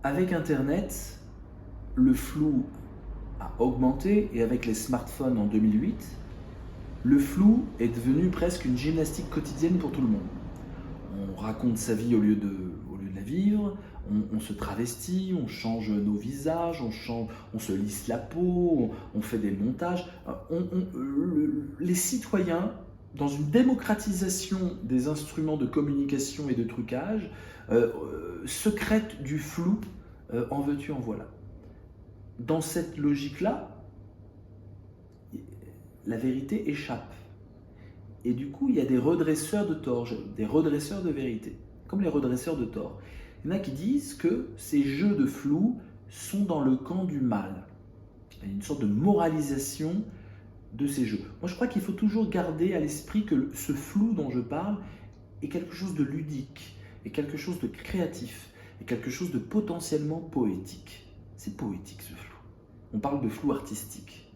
Avec Internet, le flou a augmenté et avec les smartphones en 2008, le flou est devenu presque une gymnastique quotidienne pour tout le monde. On raconte sa vie au lieu de la vivre, on se travestit, on change nos visages, on se lisse la peau, on fait des montages. Les citoyens, dans une démocratisation des instruments de communication et de trucage, secrètent du flou, en veux-tu, en voilà. Dans cette logique-là, la vérité échappe. Et du coup, il y a des redresseurs de tort, des redresseurs de vérité, comme les redresseurs de tort. Il y en a qui disent que ces jeux de flou sont dans le camp du mal. Il y a une sorte de moralisation de ces jeux. Moi, je crois qu'il faut toujours garder à l'esprit que ce flou dont je parle est quelque chose de ludique, est quelque chose de créatif, est quelque chose de potentiellement poétique. C'est poétique, ce flou. On parle de flou artistique.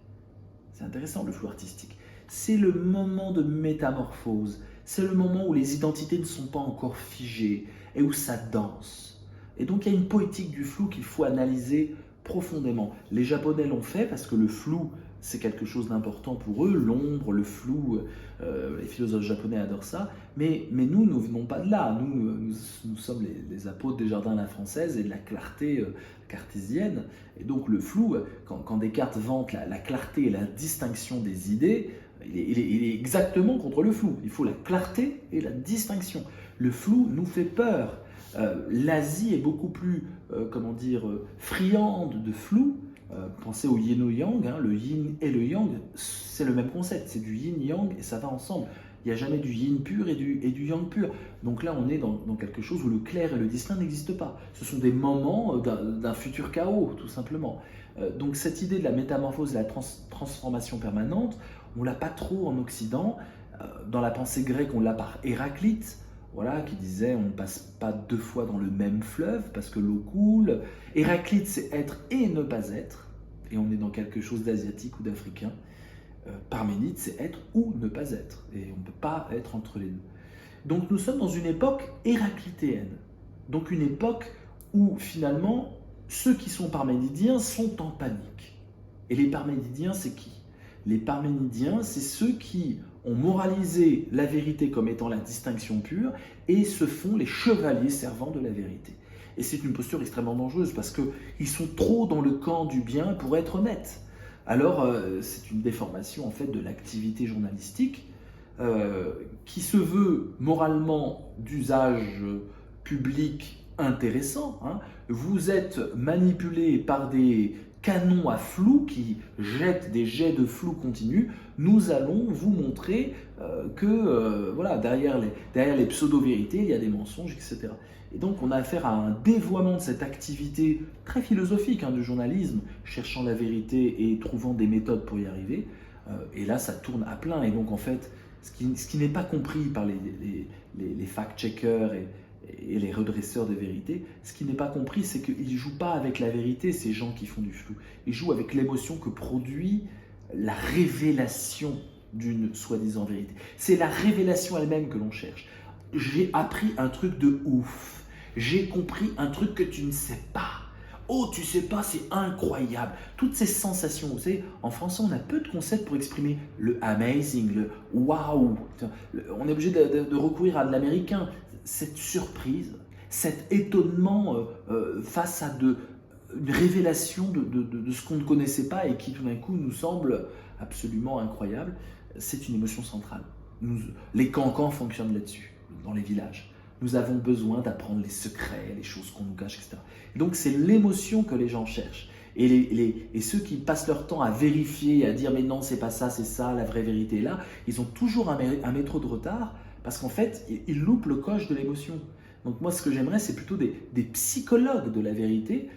C'est intéressant, le flou artistique. C'est le moment de métamorphose. C'est le moment où les identités ne sont pas encore figées et où ça danse. Et donc il y a une poétique du flou qu'il faut analyser profondément. Les Japonais l'ont fait parce que le flou, c'est quelque chose d'important pour eux. L'ombre, le flou, les philosophes japonais adorent ça. Mais nous ne venons pas de là. Nous sommes les apôtres des jardins à la française et de la clarté cartésienne. Et donc le flou, quand Descartes vante la clarté et la distinction des idées, il est exactement contre le flou. Il faut la clarté et la distinction. Le flou nous fait peur. L'Asie est beaucoup plus, friande de flou. Pensez au yin ou yang, hein, le yin et le yang, c'est le même concept, c'est du yin-yang et ça va ensemble. Il n'y a jamais du yin pur et du yang pur. Donc là, on est dans quelque chose où le clair et le distinct n'existent pas. Ce sont des moments d'un futur chaos, tout simplement. Donc cette idée de la métamorphose, de la transformation permanente, on ne l'a pas trop en Occident. Dans la pensée grecque, on l'a par Héraclite, voilà, qui disait on ne passe pas deux fois dans le même fleuve parce que l'eau coule. Héraclite, c'est être et ne pas être. Et on est dans quelque chose d'asiatique ou d'africain. Parménide, c'est être ou ne pas être. Et on ne peut pas être entre les deux. Donc nous sommes dans une époque héraclitéenne. Donc une époque où finalement, ceux qui sont parménidiens sont en panique. Et les parménidiens, c'est qui? Les parménidiens, c'est ceux qui ont moralisé la vérité comme étant la distinction pure et se font les chevaliers servants de la vérité. Et c'est une posture extrêmement dangereuse parce qu'ils sont trop dans le camp du bien pour être honnêtes. Alors, c'est une déformation en fait de l'activité journalistique qui se veut moralement d'usage public intéressant. Hein. Vous êtes manipulé par des canons à flou qui jettent des jets de flou continu. Nous allons vous montrer que voilà, derrière les pseudo-vérités, il y a des mensonges, etc. Et donc on a affaire à un dévoiement de cette activité très philosophique du journalisme, cherchant la vérité et trouvant des méthodes pour y arriver. Et là, ça tourne à plein. Et donc en fait, ce qui n'est pas compris par les fact-checkers et les redresseurs de vérité, ce qui n'est pas compris, c'est qu'ils ne jouent pas avec la vérité, ces gens qui font du flou. Ils jouent avec l'émotion que produit la révélation d'une soi-disant vérité. C'est la révélation elle-même que l'on cherche. J'ai appris un truc de ouf. J'ai compris un truc que tu ne sais pas. Oh, tu sais pas, c'est incroyable. Toutes ces sensations, vous savez, en français, on a peu de concepts pour exprimer le amazing, le wow. On est obligé de recourir à de l'américain. Cette surprise, cet étonnement face à une révélation de ce qu'on ne connaissait pas et qui tout d'un coup nous semble absolument incroyable, c'est une émotion centrale. Les cancans fonctionnent là-dessus, dans les villages. Nous avons besoin d'apprendre les secrets, les choses qu'on nous cache, etc. Et donc c'est l'émotion que les gens cherchent. Et ceux qui passent leur temps à vérifier, à dire mais non, c'est pas ça, c'est ça, la vraie vérité est là, ils ont toujours un métro de retard parce qu'en fait, ils loupent le coche de l'émotion. Donc moi, ce que j'aimerais, c'est plutôt des psychologues de la vérité.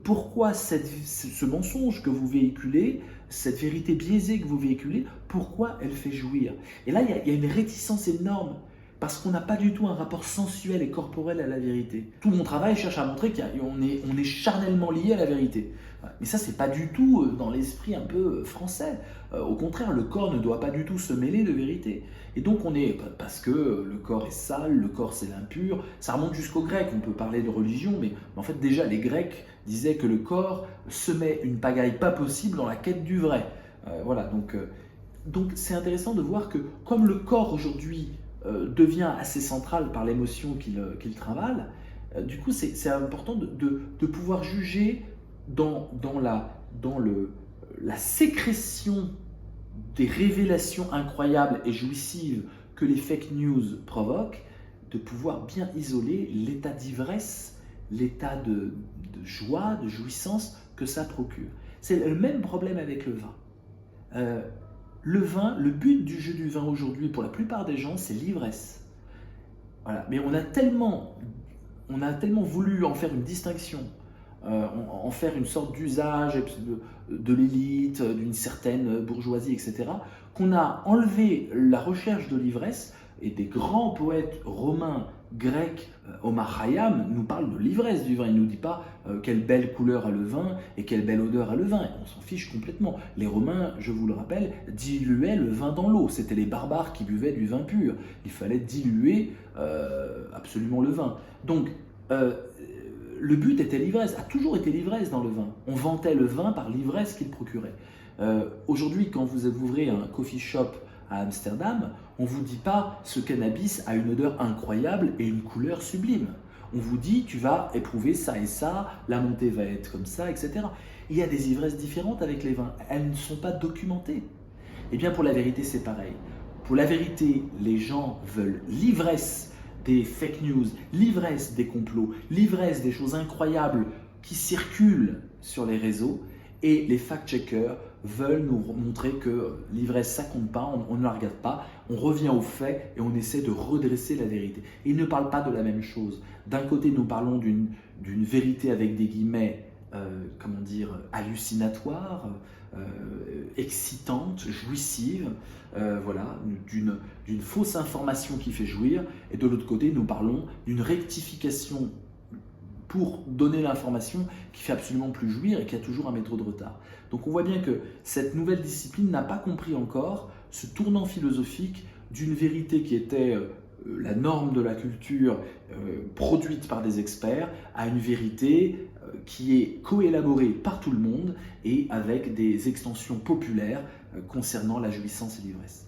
Pourquoi ce mensonge que vous véhiculez, cette vérité biaisée que vous véhiculez, pourquoi elle fait jouir? Et là, il y a une réticence énorme. parce qu'on n'a pas du tout un rapport sensuel et corporel à la vérité. Tout mon travail cherche à montrer qu'on est charnellement lié à la vérité. Mais ça, c'est pas du tout dans l'esprit un peu français. Au contraire, le corps ne doit pas du tout se mêler de vérité. Et donc parce que le corps est sale, le corps c'est l'impur, ça remonte jusqu'aux Grecs, on peut parler de religion, mais en fait déjà les Grecs disaient que le corps semait une pagaille pas possible dans la quête du vrai. Voilà, donc c'est intéressant de voir que comme le corps aujourd'hui devient assez central par l'émotion qu'il travaille, du coup c'est important de pouvoir juger dans la sécrétion des révélations incroyables et jouissives que les fake news provoquent, de pouvoir bien isoler l'état d'ivresse, l'état de joie, de jouissance que ça procure. C'est le même problème avec le vin. Le vin, le but du jeu du vin aujourd'hui, pour la plupart des gens, c'est l'ivresse. Voilà. Mais on a tellement voulu en faire une distinction, en faire une sorte d'usage de l'élite, d'une certaine bourgeoisie, etc., qu'on a enlevé la recherche de l'ivresse, et des grands poètes romains, grecs, Omar Khayyam nous parle de l'ivresse du vin. Il ne nous dit pas quelle belle couleur a le vin et quelle belle odeur a le vin. On s'en fiche complètement. Les Romains, je vous le rappelle, diluaient le vin dans l'eau. C'était les barbares qui buvaient du vin pur. Il fallait diluer absolument le vin. Donc, le but était l'ivresse, a toujours été l'ivresse dans le vin. On vantait le vin par l'ivresse qu'il procurait. Aujourd'hui, quand vous ouvrez un coffee shop à Amsterdam, on ne vous dit pas ce cannabis a une odeur incroyable et une couleur sublime. On vous dit tu vas éprouver ça et ça, la montée va être comme ça, etc. Il y a des ivresses différentes avec les vins, elles ne sont pas documentées. Et bien pour la vérité c'est pareil. Pour la vérité, les gens veulent l'ivresse des fake news, l'ivresse des complots, l'ivresse des choses incroyables qui circulent sur les réseaux, et les fact-checkers veulent nous montrer que l'ivresse ça compte pas, on ne la regarde pas, on revient aux faits et on essaie de redresser la vérité. Ils ne parlent pas de la même chose. D'un côté, nous parlons d'une vérité avec des guillemets, hallucinatoire, excitante, jouissive, voilà, d'une fausse information qui fait jouir, et de l'autre côté, nous parlons d'une rectification pour donner l'information qui fait absolument plus jouir et qui a toujours un métro de retard. Donc on voit bien que cette nouvelle discipline n'a pas compris encore ce tournant philosophique d'une vérité qui était la norme de la culture produite par des experts à une vérité qui est coélaborée par tout le monde et avec des extensions populaires concernant la jouissance et l'ivresse.